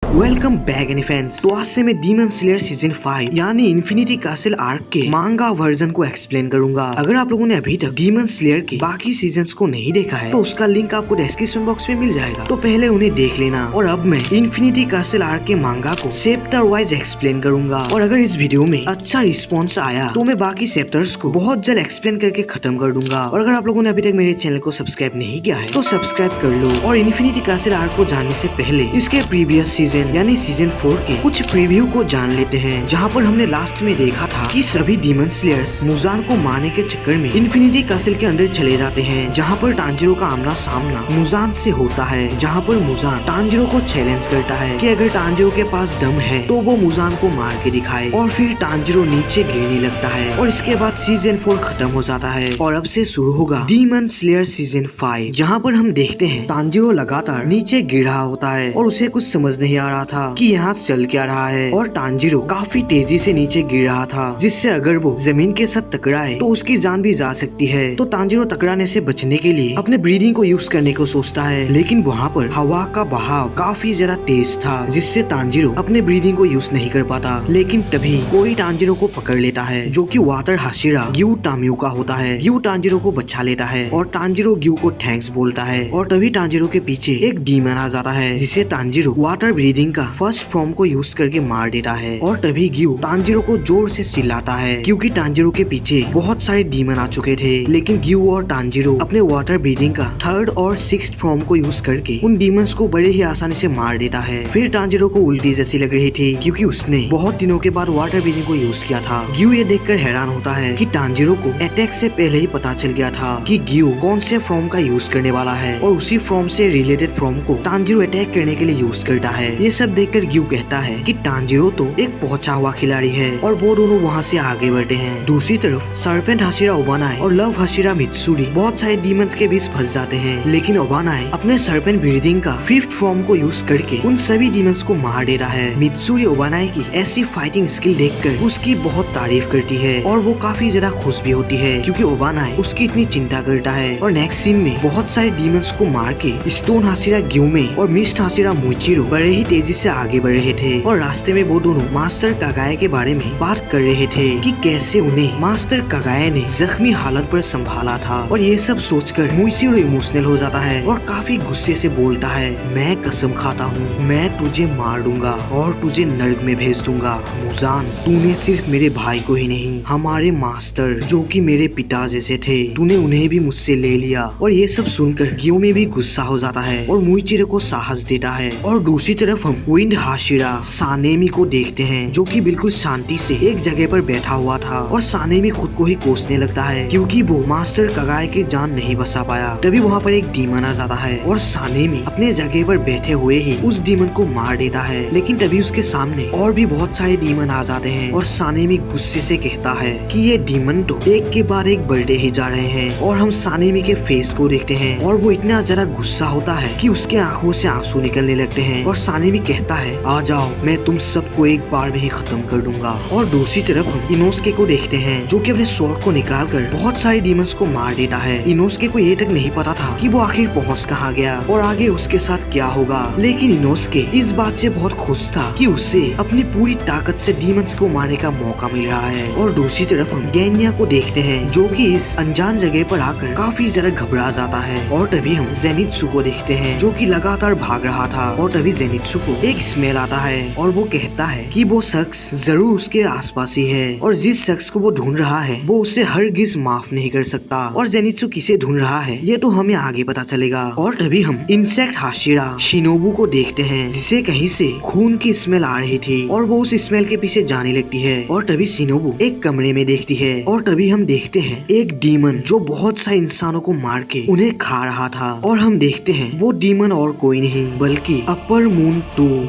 Welcome back any fans. तो आज से मैं डीमन स्लेयर सीजन 5 यानी इन्फिनिटी कैसल आर्क के मांगा वर्जन को एक्सप्लेन करूंगा। अगर आप लोगों ने अभी तक डीमन स्लेयर के बाकी सीजन्स को नहीं देखा है तो उसका लिंक आपको डिस्क्रिप्शन बॉक्स में मिल जाएगा, तो पहले उन्हें देख लेना। और अब मैं इन्फिनिटी कैसल आर्क के मांगा को चैप्टर वाइज एक्सप्लेन करूंगा। और अगर इस वीडियो में अच्छा रिस्पॉन्स आया तो मैं बाकी चैप्टर्स को बहुत जल्द एक्सप्लेन करके खत्म कर दूंगा। और अगर आप लोगों ने अभी तक मेरे चैनल को सब्सक्राइब नहीं किया है तो सब्सक्राइब कर लो। और इन्फिनिटी कैसल आर्क को जानने से पहले इसके प्रीवियस सीजन यानी सीजन 4 के कुछ प्रीव्यू को जान लेते हैं, जहाँ पर हमने लास्ट में देखा था कि सभी डीमन स्लेयर्स मुजान को मारने के चक्कर में इन्फिनिटी कैसल के अंदर चले जाते हैं, जहाँ पर टांजिरो का आमना सामना मुजान से होता है। जहाँ पर मुजान टांजिरो को चैलेंज करता है कि अगर टांजिरो के पास दम है तो वो मुजान को मार के दिखाए। और फिर टांजिरो नीचे गिरने लगता है और इसके बाद सीजन 4 खत्म हो जाता है। और अब से शुरू होगा डीमन स्लेयर सीजन 5, जहाँ पर हम देखते हैं टांजिरो लगातार नीचे गिर रहा होता है और उसे कुछ समझ नहीं आ रहा था कि यहाँ चल क्या रहा है। और टांजिरो काफी तेजी से नीचे गिर रहा था, जिससे अगर वो जमीन के साथ टकराए तो उसकी जान भी जा सकती है। तो टांजिरो टकराने से बचने के लिए अपने ब्रीदिंग को यूज करने को सोचता है, लेकिन वहाँ पर हवा का बहाव काफी ज्यादा तेज था, जिससे टांजिरो अपने ब्रीदिंग को यूज नहीं कर पाता। लेकिन तभी कोई टांजिरो को पकड़ लेता है, जो कि वाटर हाशिरा ग्यू टाम्यू का होता है। ग्यू टांजिरो को बचा लेता है और टांजिरो ग्यू को थैंक्स बोलता है। और तभी टांजिरो के पीछे एक डीमन आ जाता है, जिसे टांजिरो वाटर ब्रीदिंग का फर्स्ट फॉर्म को यूज करके मार देता है। और तभी ग्यू टांजिरो को जोर से चिल्लाता है, क्योंकि टांजिरो के पीछे बहुत सारे डीमन आ चुके थे। लेकिन ग्यू और टांजिरो अपने वाटर ब्रीदिंग का थर्ड और सिक्स्थ फॉर्म को यूज करके उन डीमंस को बड़े ही आसानी से मार देता है। फिर टांजिरो को उल्टी जैसी लग रही थी, क्योंकि उसने बहुत दिनों के बाद वाटर ब्रीदिंग को यूज किया था। ग्यू ये देखकर हैरान होता है कि टांजिरो को अटैक से पहले ही पता चल गया था कि ग्यू कौन से फॉर्म का यूज करने वाला है, और उसी फॉर्म से रिलेटेड फॉर्म को टांजिरो अटैक करने के लिए यूज करता है। ये सब देखकर ग्यू कहता है कि टांजिरो तो एक पहुंचा हुआ खिलाड़ी है, और वो दोनों वहाँ से आगे बढ़ते हैं। दूसरी तरफ सर्पेंट हाशिरा ओबानाए और लव हाशिरा मित्सुरी बहुत सारे डीमंस के बीच फंस जाते हैं, लेकिन ओबानाए अपने सर्पेंट ब्रीदिंग का फिफ्थ फॉर्म को यूज करके उन सभी डीमंस को मार देता है। मित्सुरी ओबानाए की ऐसी फाइटिंग स्किल देखकर उसकी बहुत तारीफ करती है, और वो काफी ज्यादा खुश भी होती है, क्योंकि ओबानाए उसकी इतनी चिंता करता है। और नेक्स्ट सीन में बहुत सारे डीमंस को मार के स्टोन हाशिरा ग्यूमे और मिस्ट हाशिरा मुइचिरो बड़े ही तेजी से आगे बढ़ रहे थे। और रास्ते में वो दोनों मास्टर कागाए के बारे में बात कर रहे थे कि कैसे उन्हें मास्टर कागाए ने जख्मी हालत पर संभाला था। और ये सब सोचकर मुइचिरो इमोशनल हो जाता है और काफी गुस्से से बोलता है, मैं कसम खाता हूँ मैं तुझे मार दूंगा और तुझे नर्क में भेज दूंगा। मुजान, तूने सिर्फ मेरे भाई को ही नहीं, हमारे मास्टर जो कि मेरे पिता जैसे थे, तूने उन्हें भी मुझसे ले लिया। और ये सब सुनकर ग्यूमे भी गुस्सा हो जाता है और मुइचिरो को साहस देता है। और दूसरी तरफ हम विंड हाशिरा सानेमी को देखते हैं, जो कि बिल्कुल शांति से एक जगह पर बैठा हुआ था। और सानेमी खुद को ही कोसने लगता है, क्योंकि वो मास्टर कागाए की जान नहीं बचा पाया। तभी वहाँ पर एक डीमन आ जाता है और सानेमी अपने जगह पर बैठे हुए ही उस डीमन को मार देता है। लेकिन तभी उसके सामने और भी बहुत सारे डीमन आ जाते हैं, और सानेमी गुस्से से कहता है कि ये डीमन तो एक के बाद एक बढ़ते ही जा रहे हैं। और हम सानेमी के फेस को देखते हैं, और वो इतना ज्यादा गुस्सा होता है कि उसके आंखों से आंसू निकलने लगते हैं। और सानेमी कहता है, आ जाओ, मैं तुम सबको एक बार में ही खत्म कर दूंगा। और दूसरी तरफ हम इनोस्के को देखते हैं, जो कि अपने स्वॉर्ड को निकालकर बहुत सारे डीमंस को मार देता है। इनोस्के को ये तक नहीं पता था कि वो आखिर पहुंच कहाँ गया और आगे उसके साथ क्या होगा। लेकिन इनोस्के इस बात से बहुत खुश था कि उससे अपनी पूरी ताकत से डीमंस को मारने का मौका मिल रहा है। और दूसरी तरफ हम गैनिया को देखते हैं, जो कि इस अनजान जगह पर आकर काफी ज्यादा घबरा जाता है। और तभी हम जेनित्सु को देखते हैं, जो कि लगातार भाग रहा था। और तभी जेनित्सु को एक स्मेल आता है, और वो कहता है कि वो शख्स जरूर उसके आसपास ही है, और जिस शख्स को वो ढूंढ रहा है वो उसे हरगिज माफ नहीं कर सकता। और जेनित्सु किसे ढूंढ रहा है ये तो हमें आगे पता चलेगा। और तभी हम इंसेक्ट हाशिरा शिनोबू को देखते हैं, जिसे कहीं से खून की स्मेल आ रही थी, और वो उस स्मेल के पीछे जाने लगती है। और तभी शिनोबू एक कमरे में देखती है, और तभी हम देखते हैं एक डीमन जो बहुत सारे इंसानों को मार के उन्हें खा रहा था। और हम देखते हैं वो डीमन और कोई नहीं बल्कि अपर मून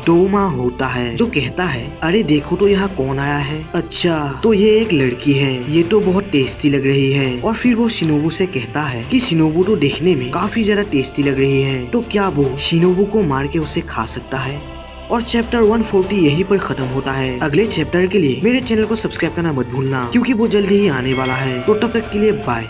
डोमा होता है, जो कहता है, अरे देखो तो यहाँ कौन आया है। अच्छा, तो ये एक लड़की है, ये तो बहुत टेस्टी लग रही है। और फिर वो शिनोबू से कहता है कि शिनोबू तो देखने में काफी ज्यादा टेस्टी लग रही है, तो क्या वो शिनोबू को मार के उसे खा सकता है। और चैप्टर 140 यहीं पर खत्म होता है। अगले चैप्टर के लिए मेरे चैनल को सब्सक्राइब करना मत भूलना, क्योंकि वो जल्दी ही आने वाला है। तो तब तक के लिए बाय।